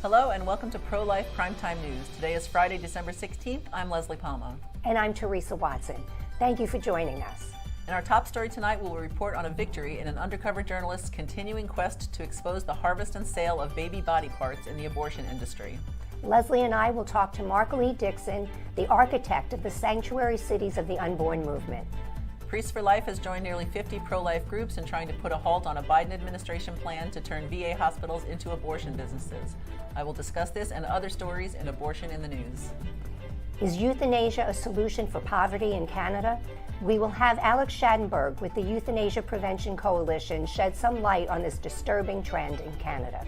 Hello and welcome to Prolife Primetime News. Today is Friday, December 16th. I'm Leslie Palma. And I'm Teresa Watson. Thank you for joining us. In our top story tonight, we'll report on a victory in an undercover journalist's continuing quest to expose the harvest and sale of baby body parts in the abortion industry. Leslie and I will talk to Mark Dixon, the architect of the Sanctuary Cities of the Unborn movement. Priests for Life has joined nearly 50 pro-life groups in trying to put a halt on a Biden administration plan to turn VA hospitals into abortion businesses. I will discuss this and other stories in Abortion in the News. Is euthanasia a solution for poverty in Canada? We will have Alex Schadenberg with the Euthanasia Prevention Coalition shed some light on this disturbing trend in Canada.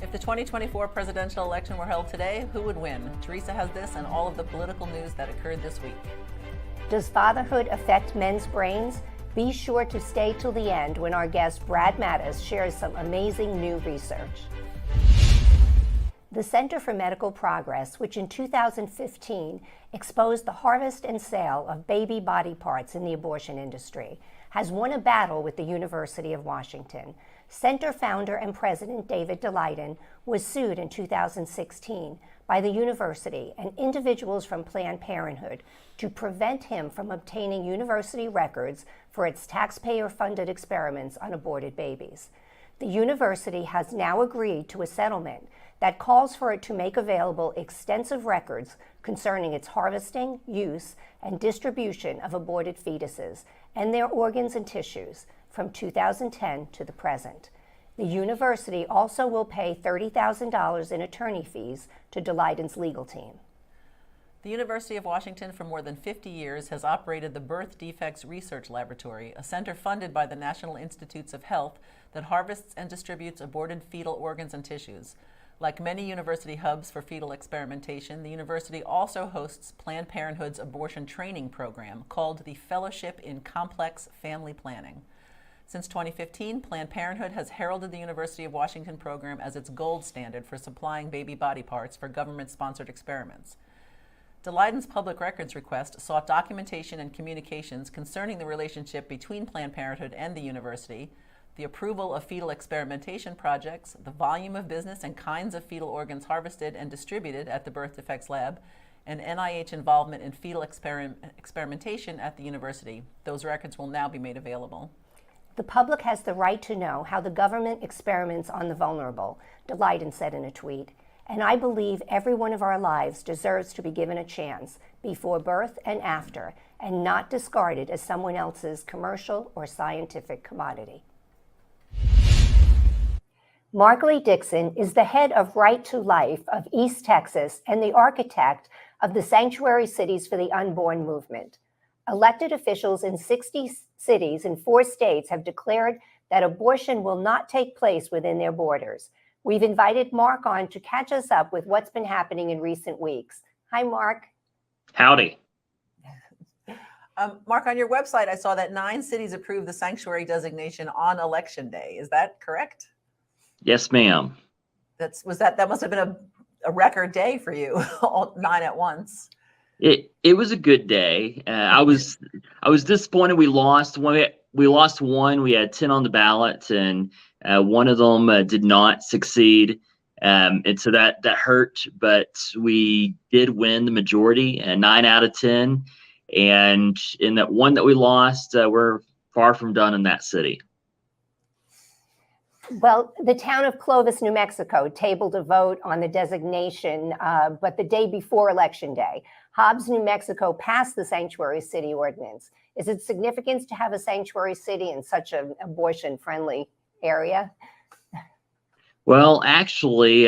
If the 2024 presidential election were held today, who would win? Teresa has this and all of the political news that occurred this week. Does fatherhood affect men's brains? Be sure to stay till the end when our guest Brad Mattis shares some amazing new research. The Center for Medical Progress, which in 2015 exposed the harvest and sale of baby body parts in the abortion industry, has won a battle with the University of Washington. Center founder and president David Daleiden was sued in 2016 by the university and individuals from Planned Parenthood to prevent him from obtaining university records for its taxpayer-funded experiments on aborted babies. The university has now agreed to a settlement that calls for it to make available extensive records concerning its harvesting, use, and distribution of aborted fetuses and their organs and tissues from 2010 to the present. The university also will pay $30,000 in attorney fees to Daleiden's legal team. The University of Washington for more than 50 years has operated the Birth Defects Research Laboratory, a center funded by the National Institutes of Health that harvests and distributes aborted fetal organs and tissues. Like many university hubs for fetal experimentation, the university also hosts Planned Parenthood's abortion training program called the Fellowship in Complex Family Planning. Since 2015, Planned Parenthood has heralded the University of Washington program as its gold standard for supplying baby body parts for government-sponsored experiments. Daleiden's public records request sought documentation and communications concerning the relationship between Planned Parenthood and the university, the approval of fetal experimentation projects, the volume of business and kinds of fetal organs harvested and distributed at the Birth Defects Lab, and NIH involvement in fetal experimentation at the university. Those records will now be made available. The public has the right to know how the government experiments on the vulnerable, Daleiden said in a tweet. And I believe every one of our lives deserves to be given a chance before birth and after, and not discarded as someone else's commercial or scientific commodity. Mark Dixon is the head of Right to Life of East Texas and the architect of the Sanctuary Cities for the Unborn movement. Elected officials in 60 cities in 4 states have declared that abortion will not take place within their borders. We've invited Mark on to catch us up with what's been happening in recent weeks. Hi, Mark. Howdy. Mark, on your website, I saw that 9 cities approved the sanctuary designation on Election Day. Is that correct? Yes, ma'am. That must have been a record day for you, all 9 at once. It was a good day. I was disappointed we lost one. We lost one. We had 10 on the ballot, and one of them did not succeed, and so that hurt. But we did win the majority, 9 out of 10. And in that one that we lost, we're far from done in that city. Well, the town of Clovis, New Mexico, tabled a vote on the designation, but the day before Election Day. Hobbs, New Mexico passed the sanctuary city ordinance. Is it significant to have a sanctuary city in such an abortion-friendly area? Well, actually,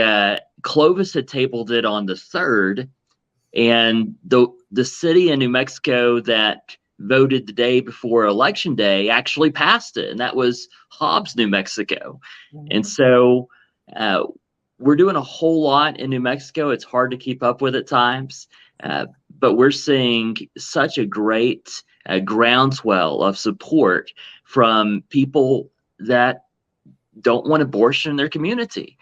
Clovis had tabled it on the 3rd, and the city in New Mexico that voted the day before Election Day actually passed it, and that was Hobbs, New Mexico. Mm-hmm. And so we're doing a whole lot in New Mexico. It's hard to keep up with at times, but we're seeing such a great groundswell of support from people that don't want abortion in their community.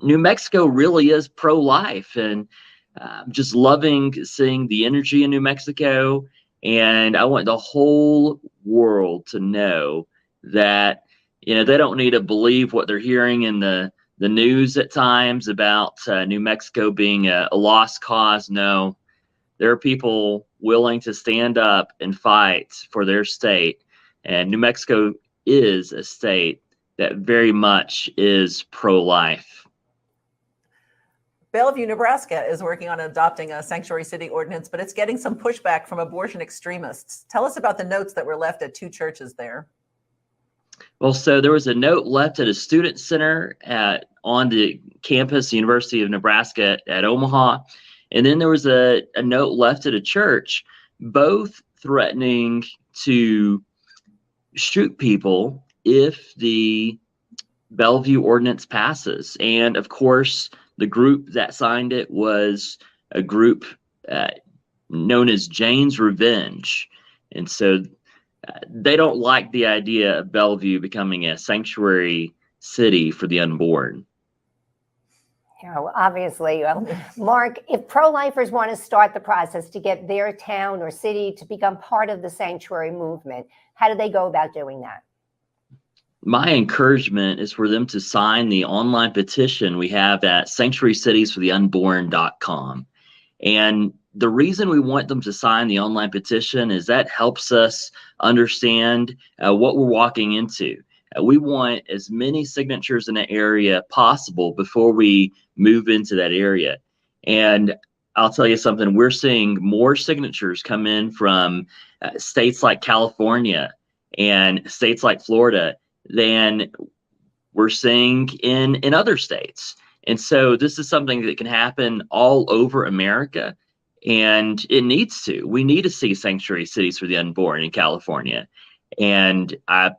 New Mexico really is pro-life, and I'm just loving seeing the energy in New Mexico. And I want the whole world to know that, they don't need to believe what they're hearing in the the news at times about New Mexico being a lost cause. No, there are people willing to stand up and fight for their state. And New Mexico is a state that very much is pro-life. Bellevue, Nebraska is working on adopting a sanctuary city ordinance, but it's getting some pushback from abortion extremists. Tell us about the notes that were left at 2 churches there. Well, so there was a note left at a student center on the campus, University of Nebraska at Omaha. And then there was a note left at a church, both threatening to shoot people if the Bellevue ordinance passes. And of course, the group that signed it was a group known as Jane's Revenge. And so they don't like the idea of Bellevue becoming a sanctuary city for the unborn. Yeah, well, obviously, Mark, if pro-lifers want to start the process to get their town or city to become part of the sanctuary movement, how do they go about doing that? My encouragement is for them to sign the online petition we have at sanctuarycitiesfortheunborn.com. And the reason we want them to sign the online petition is that helps us understand what we're walking into. We want as many signatures in an area possible before we move into that area. And I'll tell you something, we're seeing more signatures come in from states like California and states like Florida than we're seeing in other states. And so this is something that can happen all over America, and it needs to. We need to see sanctuary cities for the unborn in California. And I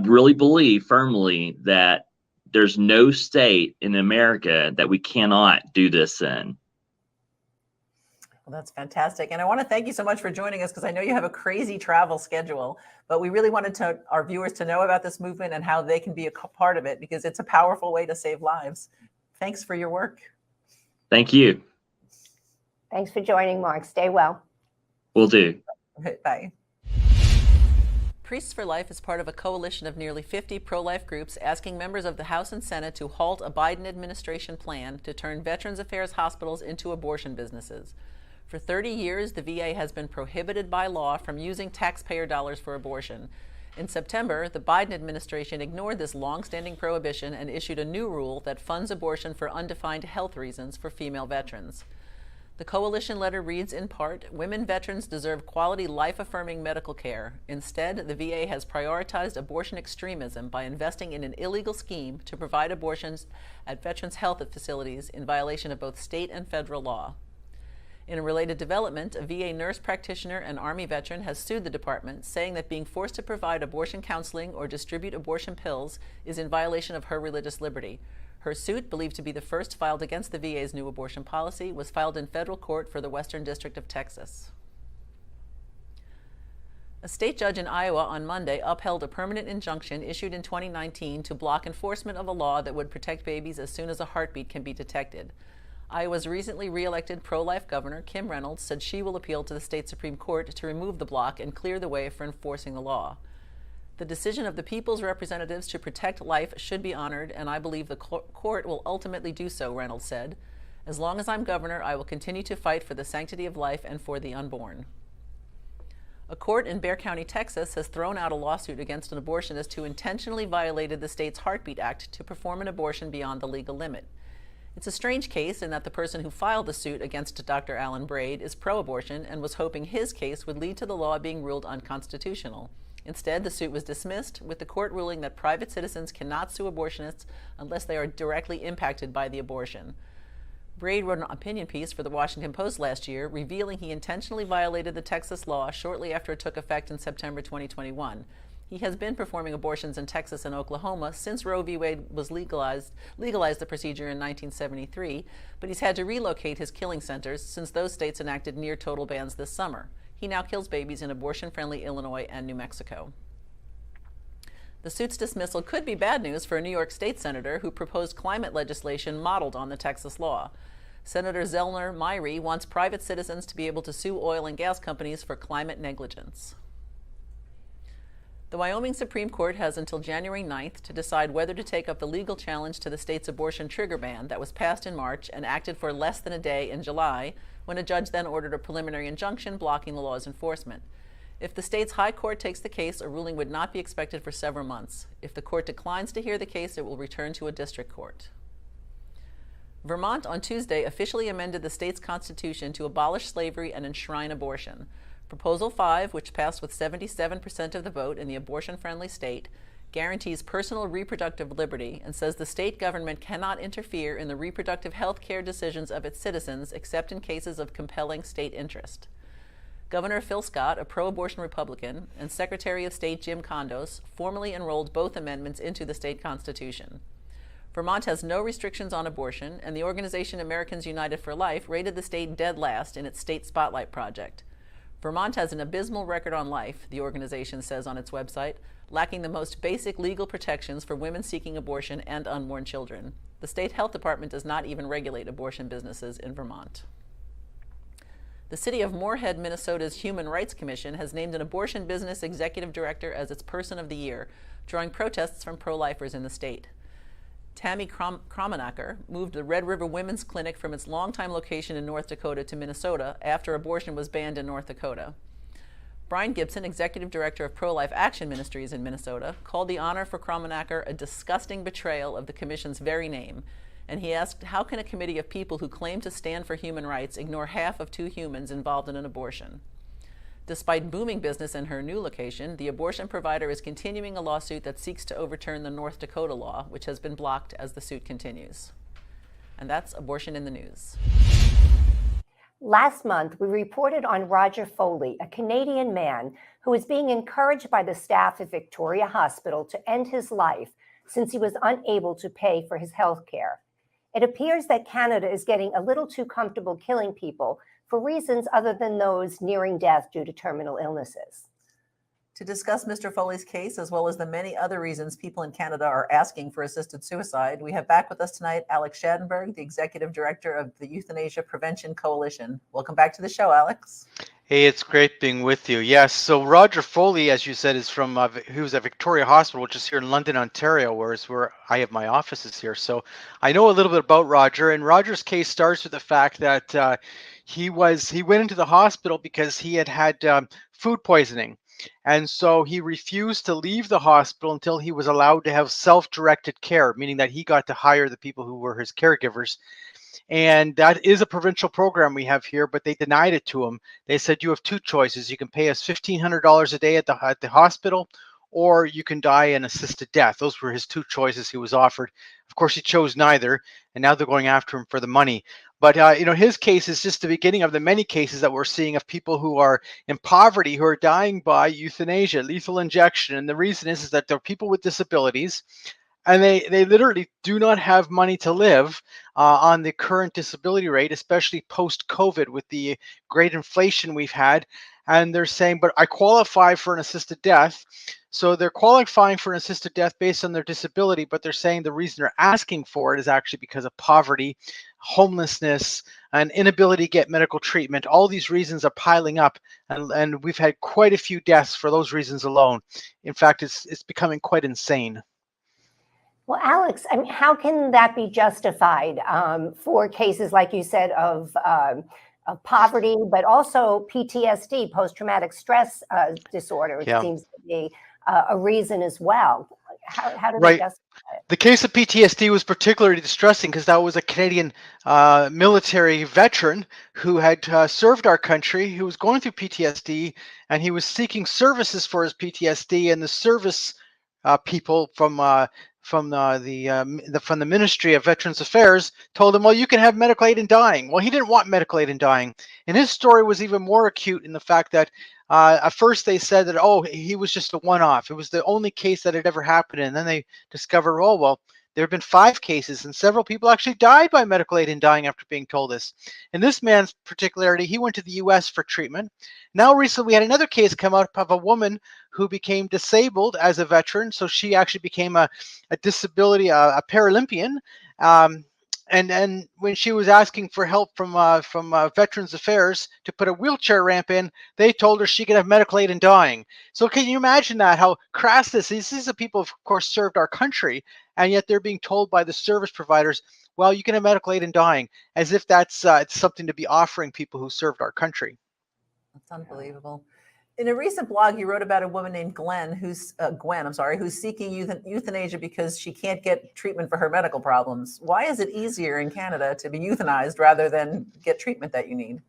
really believe firmly that there's no state in America that we cannot do this in. Well, that's fantastic. And I want to thank you so much for joining us, because I know you have a crazy travel schedule, but we really wanted our viewers to know about this movement and how they can be a part of it, because it's a powerful way to save lives. Thanks for your work. Thank you. Thanks for joining, Mark. Stay well. Will do. Bye. Priests for Life is part of a coalition of nearly 50 pro-life groups asking members of the House and Senate to halt a Biden administration plan to turn Veterans Affairs hospitals into abortion businesses. For 30 years, the VA has been prohibited by law from using taxpayer dollars for abortion. In September, the Biden administration ignored this long-standing prohibition and issued a new rule that funds abortion for undefined health reasons for female veterans. The coalition letter reads in part, "Women veterans deserve quality, life-affirming medical care. Instead, the VA has prioritized abortion extremism by investing in an illegal scheme to provide abortions at veterans' health facilities in violation of both state and federal law." In a related development, a VA nurse practitioner and Army veteran has sued the department, saying that being forced to provide abortion counseling or distribute abortion pills is in violation of her religious liberty. Her suit, believed to be the first filed against the VA's new abortion policy, was filed in federal court for the Western District of Texas. A state judge in Iowa on Monday upheld a permanent injunction issued in 2019 to block enforcement of a law that would protect babies as soon as a heartbeat can be detected. Iowa's recently re-elected pro-life governor, Kim Reynolds, said she will appeal to the state Supreme Court to remove the block and clear the way for enforcing the law. The decision of the people's representatives to protect life should be honored, and I believe the court will ultimately do so, Reynolds said. As long as I'm governor, I will continue to fight for the sanctity of life and for the unborn. A court in Bexar County, Texas, has thrown out a lawsuit against an abortionist who intentionally violated the state's Heartbeat Act to perform an abortion beyond the legal limit. It's a strange case in that the person who filed the suit against Dr. Alan Braid is pro-abortion and was hoping his case would lead to the law being ruled unconstitutional. Instead, the suit was dismissed, with the court ruling that private citizens cannot sue abortionists unless they are directly impacted by the abortion. Braid wrote an opinion piece for the Washington Post last year, revealing he intentionally violated the Texas law shortly after it took effect in September 2021. He has been performing abortions in Texas and Oklahoma since Roe v. Wade was legalized the procedure in 1973, but he's had to relocate his killing centers since those states enacted near-total bans this summer. He now kills babies in abortion-friendly Illinois and New Mexico. The suit's dismissal could be bad news for a New York State senator who proposed climate legislation modeled on the Texas law. Senator Zellner Myrie wants private citizens to be able to sue oil and gas companies for climate negligence. The Wyoming Supreme Court has until January 9th to decide whether to take up the legal challenge to the state's abortion trigger ban that was passed in March and acted for less than a day in July, when a judge then ordered a preliminary injunction blocking the law's enforcement. If the state's high court takes the case, a ruling would not be expected for several months. If the court declines to hear the case, it will return to a district court. Vermont on Tuesday officially amended the state's constitution to abolish slavery and enshrine abortion. Proposal 5, which passed with 77% of the vote in the abortion-friendly state, guarantees personal reproductive liberty and says the state government cannot interfere in the reproductive health care decisions of its citizens except in cases of compelling state interest. Governor Phil Scott, a pro-abortion Republican, and Secretary of State Jim Kondos formally enrolled both amendments into the state constitution. Vermont has no restrictions on abortion, and the organization Americans United for Life rated the state dead last in its State Spotlight project. Vermont has an abysmal record on life, the organization says on its website, lacking the most basic legal protections for women seeking abortion and unborn children. The state health department does not even regulate abortion businesses in Vermont. The city of Moorhead, Minnesota's Human Rights Commission has named an abortion business executive director as its Person of the Year, drawing protests from pro-lifers in the state. Tammy Kromenacher moved the Red River Women's Clinic from its longtime location in North Dakota to Minnesota after abortion was banned in North Dakota. Brian Gibson, executive director of Pro-Life Action Ministries in Minnesota, called the honor for Kromenacher a disgusting betrayal of the commission's very name, and he asked, how can a committee of people who claim to stand for human rights ignore half of 2 humans involved in an abortion? Despite booming business in her new location, the abortion provider is continuing a lawsuit that seeks to overturn the North Dakota law, which has been blocked as the suit continues. And that's Abortion in the News. Last month, we reported on Roger Foley, a Canadian man who was being encouraged by the staff at Victoria Hospital to end his life since he was unable to pay for his health care. It appears that Canada is getting a little too comfortable killing people for reasons other than those nearing death due to terminal illnesses. To discuss Mr. Foley's case, as well as the many other reasons people in Canada are asking for assisted suicide, we have back with us tonight Alex Schadenberg, the Executive Director of the Euthanasia Prevention Coalition. Welcome back to the show, Alex. Hey, it's great being with you. Yes, so Roger Foley, as you said, is from, he was at Victoria Hospital, which is here in London, Ontario, where I have my offices here. So I know a little bit about Roger, and Roger's case starts with the fact that he went into the hospital because he had food poisoning. And so he refused to leave the hospital until he was allowed to have self-directed care, meaning that he got to hire the people who were his caregivers. And that is a provincial program we have here, but they denied it to him. They said, you have 2 choices. You can pay us $1,500 a day at the hospital, or you can die an assisted death. Those were his 2 choices he was offered. Of course, he chose neither, and now they're going after him for the money. But his case is just the beginning of the many cases that we're seeing of people who are in poverty who are dying by euthanasia, lethal injection. And the reason is that they're people with disabilities, and they literally do not have money to live on the current disability rate, especially post-COVID with the great inflation we've had. And they're saying, but I qualify for an assisted death. So they're qualifying for an assisted death based on their disability, but they're saying the reason they're asking for it is actually because of poverty, homelessness, and inability to get medical treatment. All these reasons are piling up, and we've had quite a few deaths for those reasons alone. In fact, it's becoming quite insane. Well, Alex, I mean, how can that be justified for cases, like you said, of poverty, but also PTSD, post-traumatic stress disorder, which seems to be a reason as well? How do they justify it? The case of PTSD was particularly distressing because that was a Canadian military veteran who had served our country, who was going through PTSD, and he was seeking services for his PTSD, and the service people from the Ministry of Veterans Affairs told him, well, you can have medical aid in dying. Well, he didn't want medical aid in dying. And his story was even more acute in the fact that at first they said that, oh, he was just a one-off. It was the only case that had ever happened. And then they discovered, oh, well, there have been 5 cases and several people actually died by medical aid in dying after being told this. In this man's particularity, he went to the US for treatment. Now recently we had another case come up of a woman who became disabled as a veteran. So she actually became a disability, a Paralympian. And when she was asking for help from Veterans Affairs to put a wheelchair ramp in, they told her she could have medical aid in dying. So can you imagine that? How crass this is? These are people, of course, served our country, and yet they're being told by the service providers, "Well, you can have medical aid in dying," as if that's it's something to be offering people who served our country. That's unbelievable. In a recent blog, you wrote about a woman named Gwen, who's seeking euthanasia because she can't get treatment for her medical problems. Why is it easier in Canada to be euthanized rather than get treatment that you need?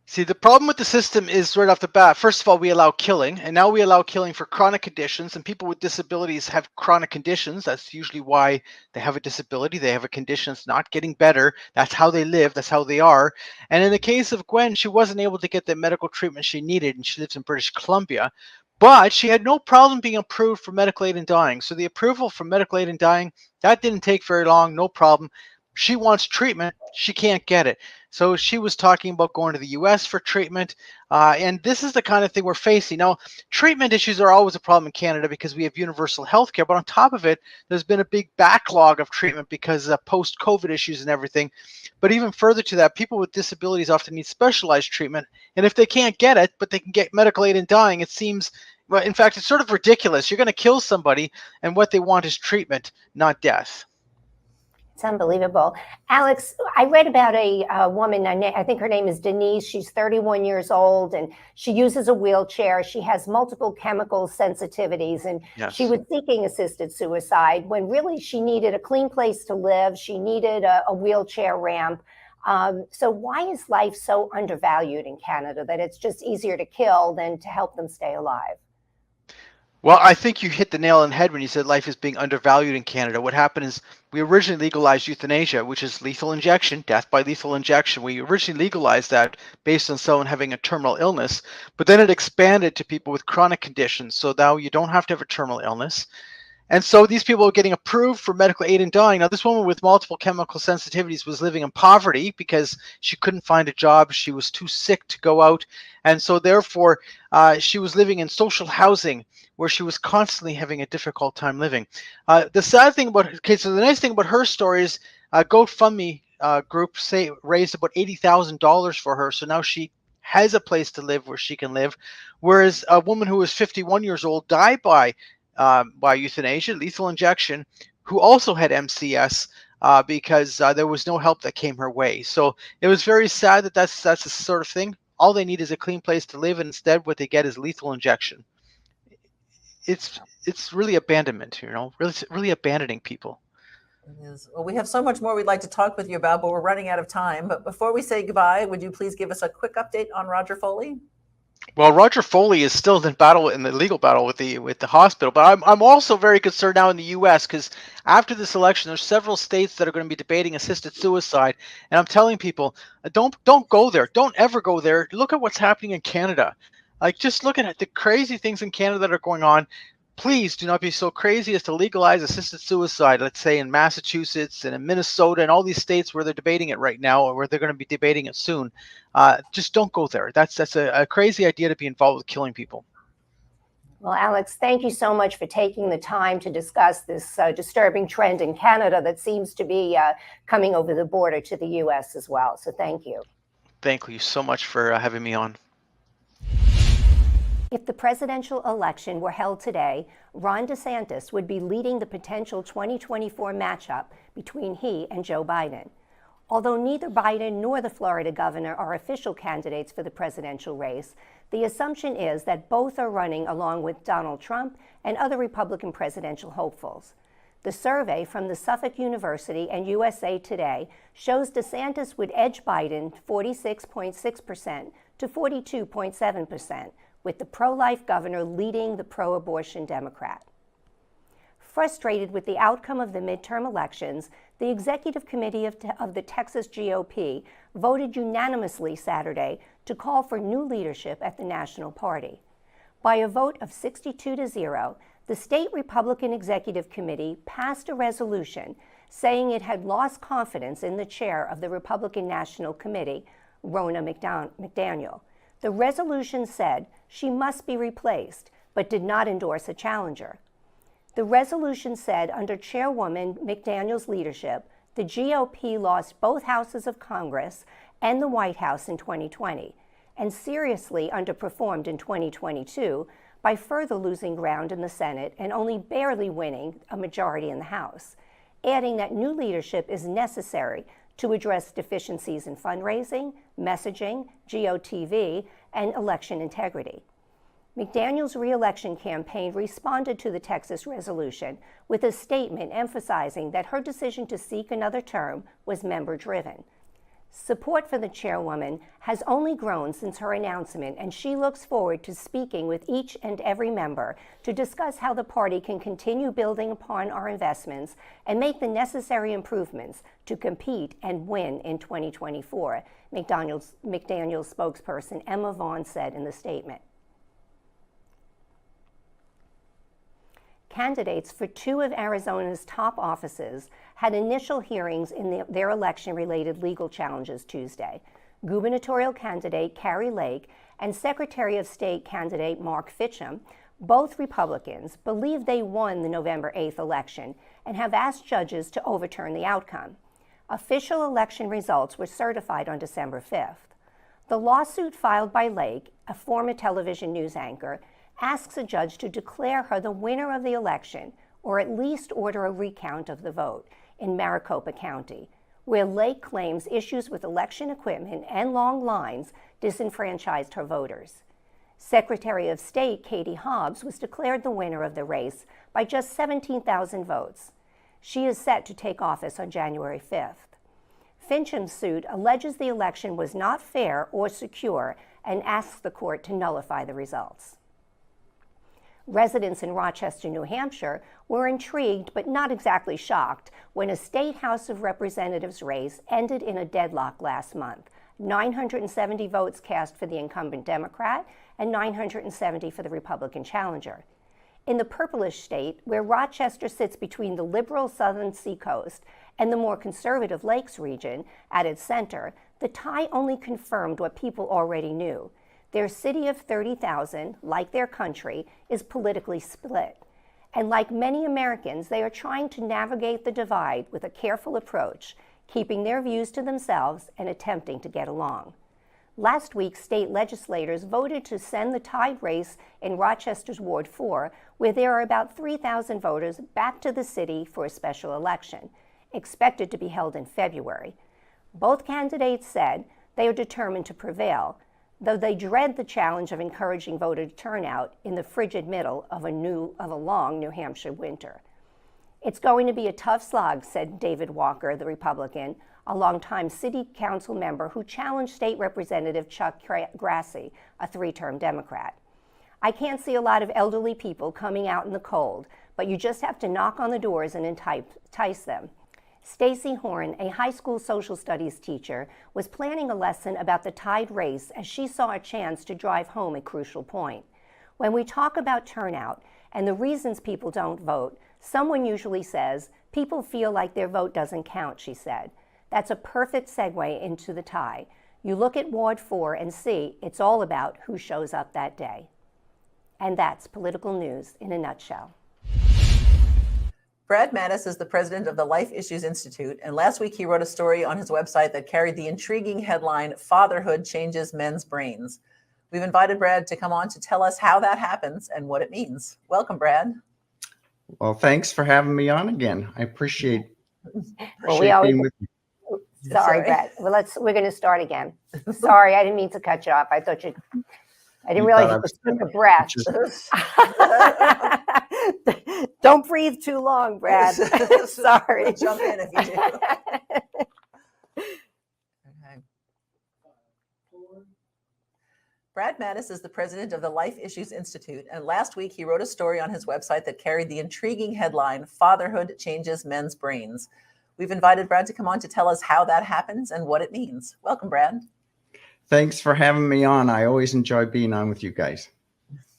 See, the problem with the system is right off the bat. First of all, we allow killing, and now we allow killing for chronic conditions, and people with disabilities have chronic conditions. That's usually why they have a disability. They have a condition that's not getting better. That's how they live. That's how they are. And in the case of Gwen, she wasn't able to get the medical treatment she needed, and she lives in British Columbia. But she had no problem being approved for medical aid in dying. So the approval for medical aid in dying, that didn't take very long, no problem. She wants treatment. She can't get it. So she was talking about going to the US for treatment. And this is the kind of thing we're facing. Now, treatment issues are always a problem in Canada because we have universal health care. But on top of it, there's been a big backlog of treatment because of post-COVID issues and everything. But even further to that, people with disabilities often need specialized treatment. And if they can't get it, but they can get medical aid in dying, it seems, well, in fact, it's sort of ridiculous. You're going to kill somebody, and what they want is treatment, not death. It's unbelievable. Alex, I read about a woman, I think her name is Denise. She's 31 years old and she uses a wheelchair. She has multiple chemical sensitivities and Yes. she was seeking assisted suicide when really she needed a clean place to live. She needed a wheelchair ramp. So why is life so undervalued in Canada that it's just easier to kill than to help them stay alive? Well, I think you hit the nail on the head when you said life is being undervalued in Canada. What happened is we originally legalized euthanasia, which is lethal injection, death by lethal injection. We originally legalized that based on someone having a terminal illness, but then it expanded to people with chronic conditions. So now you don't have to have a terminal illness. And so these people are getting approved for medical aid in dying. Now, this woman with multiple chemical sensitivities was living in poverty because she couldn't find a job. She was too sick to go out. And so therefore, she was living in social housing where she was constantly having a difficult time living. The sad thing about, okay, so the nice thing about her story is GoFundMe group raised about $80,000 for her. So now she has a place to live where she can live. Whereas a woman who was 51 years old died by euthanasia, lethal injection, who also had MCS because there was no help that came her way. So it was very sad that that's the sort of thing. All they need is a clean place to live, and instead what they get is lethal injection. It's really abandonment, really abandoning people. It is. Well, we have so much more we'd like to talk with you about, but we're running out of time. But before we say goodbye, would you please give us a quick update on Roger Foley? Well, Roger Foley is still in the legal battle with the hospital, but I'm also very concerned now in the U.S. because after this election, there's several states that are going to be debating assisted suicide, and I'm telling people, don't go there, don't ever go there. Look at what's happening in Canada. Like, just looking at the crazy things in Canada that are going on. Please do not be so crazy as to legalize assisted suicide, let's say in Massachusetts and in Minnesota and all these states where they're debating it right now, or where they're going to be debating it soon. Just don't go there. That's a crazy idea to be involved with killing people. Well, Alex, thank you so much for taking the time to discuss this disturbing trend in Canada that seems to be coming over the border to the U.S. as well. So thank you. Thank you so much for having me on. If the presidential election were held today, Ron DeSantis would be leading the potential 2024 matchup between he and Joe Biden. Although neither Biden nor the Florida governor are official candidates for the presidential race, the assumption is that both are running along with Donald Trump and other Republican presidential hopefuls. The survey from the Suffolk University and USA Today shows DeSantis would edge Biden 46.6% to 42.7%, with the pro-life governor leading the pro-abortion Democrat. Frustrated with the outcome of the midterm elections, the executive committee of the Texas GOP voted unanimously Saturday to call for new leadership at the National Party. By a vote of 62-0, the state Republican Executive Committee passed a resolution saying it had lost confidence in the chair of the Republican National Committee, Ronna McDaniel. The resolution said she must be replaced, but did not endorse a challenger. The resolution said under Chairwoman McDaniel's leadership, The GOP lost both houses of Congress and the White House in 2020, and seriously underperformed in 2022 by further losing ground in the Senate and only barely winning a majority in the House, adding that new leadership is necessary to address deficiencies in fundraising, messaging, GOTV, and election integrity. McDaniel's re-election campaign responded to the Texas resolution with a statement emphasizing that her decision to seek another term was member-driven. Support for the chairwoman has only grown since her announcement, and she looks forward to speaking with each and every member to discuss how the party can continue building upon our investments and make the necessary improvements to compete and win in 2024, McDaniel's spokesperson Emma Vaughn said in the statement. Candidates for two of Arizona's top offices had initial hearings in their election-related legal challenges Tuesday. Gubernatorial candidate Kari Lake and Secretary of State candidate Mark Finchem, both Republicans, believe they won the November 8th election and have asked judges to overturn the outcome. Official election results were certified on December 5th. The lawsuit filed by Lake, a former television news anchor, asks a judge to declare her the winner of the election or at least order a recount of the vote in Maricopa County, where Lake claims issues with election equipment and long lines disenfranchised her voters. Secretary of State Katie Hobbs was declared the winner of the race by just 17,000 votes. She is set to take office on January 5th. Finchem's suit alleges the election was not fair or secure and asks the court to nullify the results. Residents in Rochester, New Hampshire were intrigued but not exactly shocked when a state House of Representatives race ended in a deadlock last month. 970 votes cast for the incumbent Democrat and 970 for the Republican challenger. In the purplish state, where Rochester sits between the liberal southern seacoast and the more conservative Lakes region at its center, the tie only confirmed what people already knew. Their city of 30,000, like their country, is politically split. And like many Americans, they are trying to navigate the divide with a careful approach, keeping their views to themselves and attempting to get along. Last week, state legislators voted to send the tied race in Rochester's Ward 4, where there are about 3,000 voters, back to the city for a special election, expected to be held in February. Both candidates said they are determined to prevail, though they dread the challenge of encouraging voter turnout in the frigid middle of a long New Hampshire winter. It's going to be a tough slog, said David Walker, the Republican, a longtime city council member who challenged State Representative Chuck Grassley, a three-term Democrat. I can't see a lot of elderly people coming out in the cold, but you just have to knock on the doors and entice them. Stacy Horn, a high school social studies teacher, was planning a lesson about the tied race as she saw a chance to drive home a crucial point. When we talk about turnout and the reasons people don't vote, someone usually says, people feel like their vote doesn't count, she said. That's a perfect segue into the tie. You look at Ward 4 and see it's all about who shows up that day. And that's political news in a nutshell. Brad Mattis is the president of the Life Issues Institute, and last week he wrote a story on his website that carried the intriguing headline, "Fatherhood Changes Men's Brains." We've invited Brad to come on to tell us how that happens and what it means. Welcome, Brad. Well, thanks for having me on again. I appreciate being with you. Sorry, Brad. Well, we're going to start again. Sorry, I didn't mean to cut you off. I didn't realize you could take a breath. Don't breathe too long, Brad. Sorry. Jump in if you do. Okay. Brad Mattis is the president of the Life Issues Institute, and last week he wrote a story on his website that carried the intriguing headline, "Fatherhood Changes Men's Brains." We've invited Brad to come on to tell us how that happens and what it means. Welcome, Brad. Thanks for having me on. I always enjoy being on with you guys.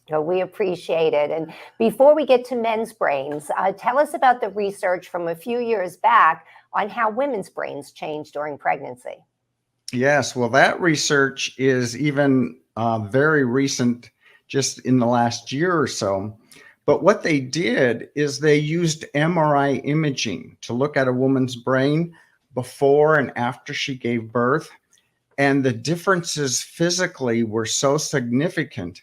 Well, we appreciate it. And before we get to men's brains, tell us about the research from a few years back on how women's brains change during pregnancy. Yes, well, that research is even very recent, just in the last year or so. But what they did is they used MRI imaging to look at a woman's brain before and after she gave birth. And the differences physically were so significant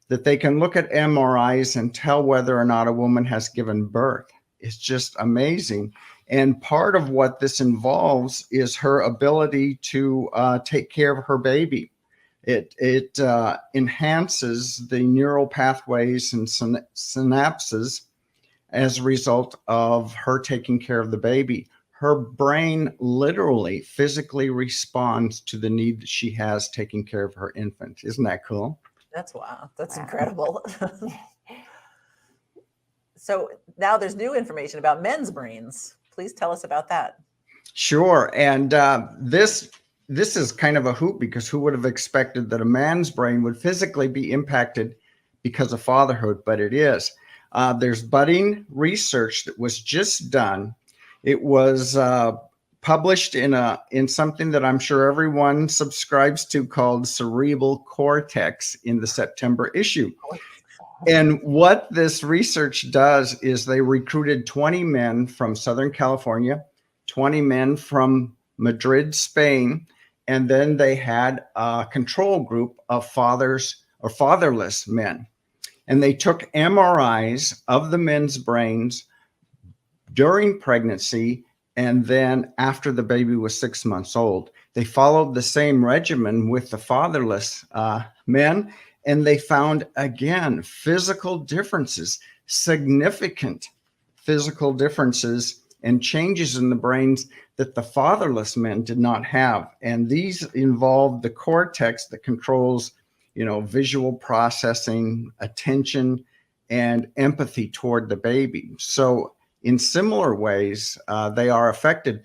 that they can look at MRIs and tell whether or not a woman has given birth. It's just amazing. And part of what this involves is her ability to take care of her baby. It enhances the neural pathways and synapses as a result of her taking care of the baby. Her brain literally physically responds to the need that she has taking care of her infant. Isn't that cool? That's wow. That's incredible. So now there's new information about men's brains. Please tell us about that. Sure. And this is kind of a hoop, because who would have expected that a man's brain would physically be impacted because of fatherhood? But it is. There's budding research that was just done. It was published in something that I'm sure everyone subscribes to called Cerebral Cortex in the September issue. And what this research does is they recruited 20 men from Southern California, 20 men from Madrid, Spain, and then they had a control group of fathers or fatherless men. And they took MRIs of the men's brains during pregnancy and then after the baby was 6 months old. They followed the same regimen with the fatherless men, and they found, again, physical differences, significant physical differences and changes in the brains that the fatherless men did not have. And these involved the cortex that controls, visual processing, attention, and empathy toward the baby. So in similar ways, they are affected.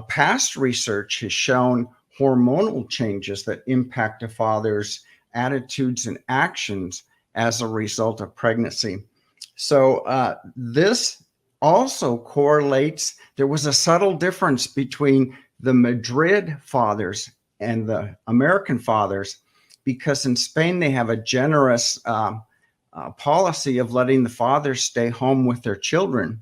Past research has shown hormonal changes that impact a father's attitudes and actions as a result of pregnancy. So this also correlates. There was a subtle difference between the Madrid fathers and the American fathers, because in Spain they have a generous policy of letting the fathers stay home with their children.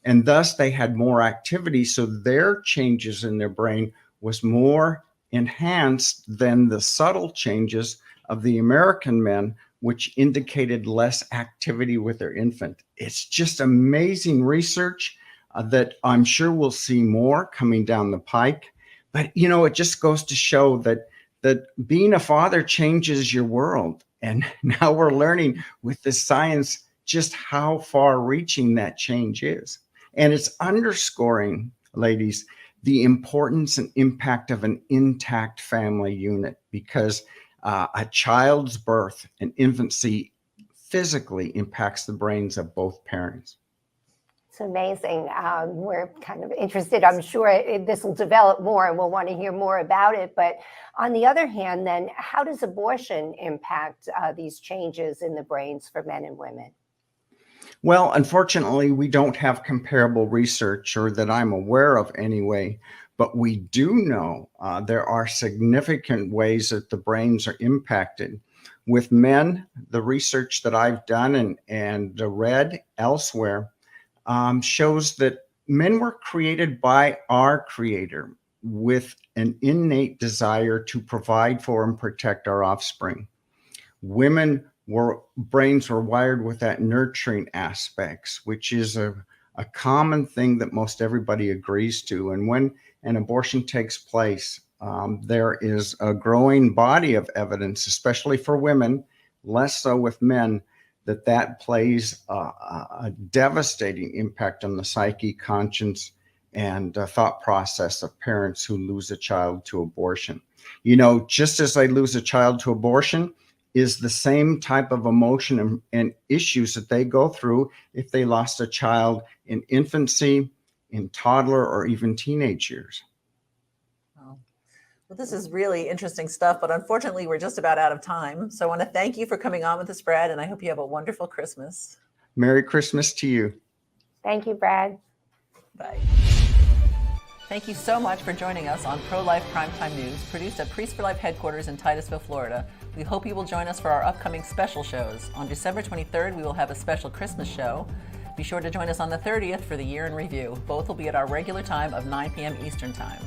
And thus they had more activity. So their changes in their brain was more enhanced than the subtle changes of the American men, which indicated less activity with their infant. It's just amazing research that I'm sure we'll see more coming down the pike. But, it just goes to show that being a father changes your world. And now we're learning with this science just how far reaching that change is. And it's underscoring, ladies, the importance and impact of an intact family unit, because a child's birth and infancy physically impacts the brains of both parents. It's amazing. We're kind of interested. I'm sure this will develop more and we'll want to hear more about it. But on the other hand, then, how does abortion impact these changes in the brains for men and women? Well, unfortunately, we don't have comparable research, or that I'm aware of anyway, but we do know there are significant ways that the brains are impacted. With men, the research that I've done and read elsewhere shows that men were created by our Creator with an innate desire to provide for and protect our offspring. Women brains were wired with that nurturing aspects, which is a common thing that most everybody agrees to. And when an abortion takes place, there is a growing body of evidence, especially for women, less so with men, that plays a devastating impact on the psyche, conscience, and thought process of parents who lose a child to abortion. Just as they lose a child to abortion, is the same type of emotion and issues that they go through if they lost a child in infancy, in toddler, or even teenage years. Well, this is really interesting stuff, but unfortunately, we're just about out of time. So I want to thank you for coming on with us, Brad, and I hope you have a wonderful Christmas. Merry Christmas to you. Thank you, Brad. Bye. Thank you so much for joining us on Pro-Life Primetime News, produced at Priest for Life headquarters in Titusville, Florida, We hope you will join us for our upcoming special shows. On December 23rd, we will have a special Christmas show. Be sure to join us on the 30th for the Year in Review. Both will be at our regular time of 9 p.m. Eastern Time.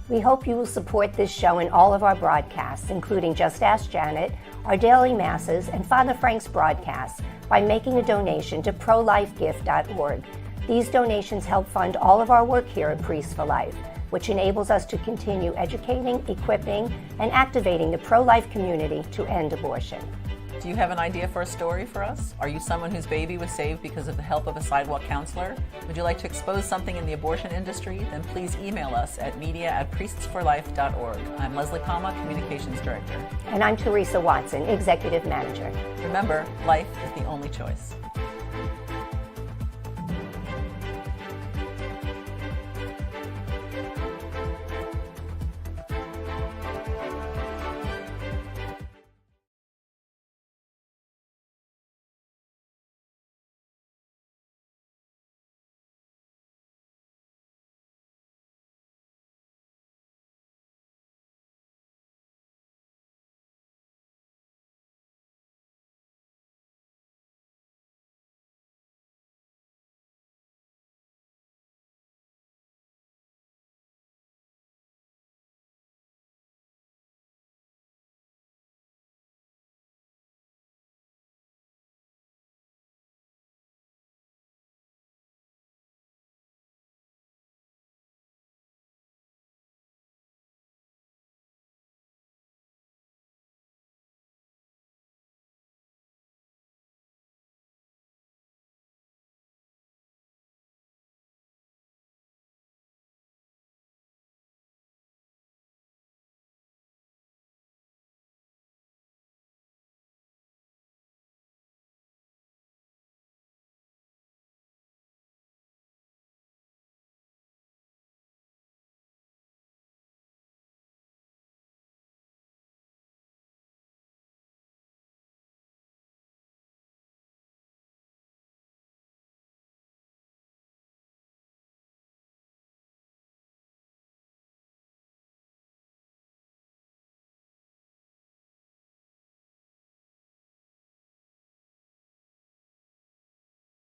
We hope you will support this show and all of our broadcasts, including Just Ask Janet, our daily masses, and Father Frank's broadcasts, by making a donation to prolifegift.org. These donations help fund all of our work here at Priests for Life, which enables us to continue educating, equipping, and activating the pro-life community to end abortion. Do you have an idea for a story for us? Are you someone whose baby was saved because of the help of a sidewalk counselor? Would you like to expose something in the abortion industry? Then please email us at media@priestsforlife.org. I'm Leslie Palma, Communications Director. And I'm Teresa Watson, Executive Manager. Remember, life is the only choice.